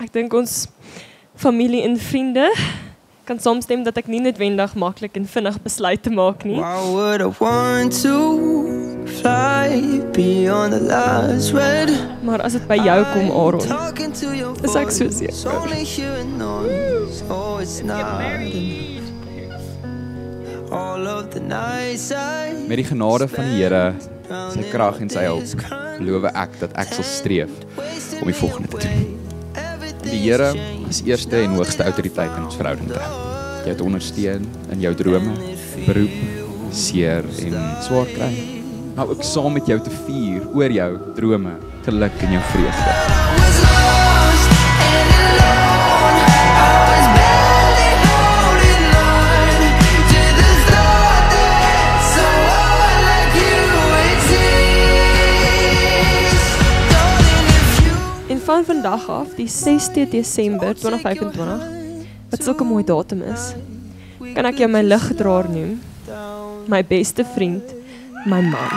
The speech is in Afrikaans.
Ek dink ons familie en vriende kan saamstem dat ek nie noodwendig maklik en vinnig besluite maak nie. Why would I want to fly beyond the last red? Maar as dit by jou kom, Aaron, Talking to your is ek so voice, seker. only hearing noise. Oh, it's not enough. All of the nights I Met die genade van die Here, sy krag en sy hulp, beloof ek dat ek sal streef om die volgende te doen. Die Here is eerste en hoogste autoriteit in ons verhouding. Jy te ondersteun in jou drome, beroep, seer en swaar kry. Maar ook saam met jou te vier oor jou drome, geluk en jou vreugde. was lost and alone. I was barely holding on to the thought that someone like you exists. Darling, if you En van vandag af, die 6de Desember 2025, wat sulke mooi datum is, kan ek jou my ligdraer noem, my beste vriend, my man.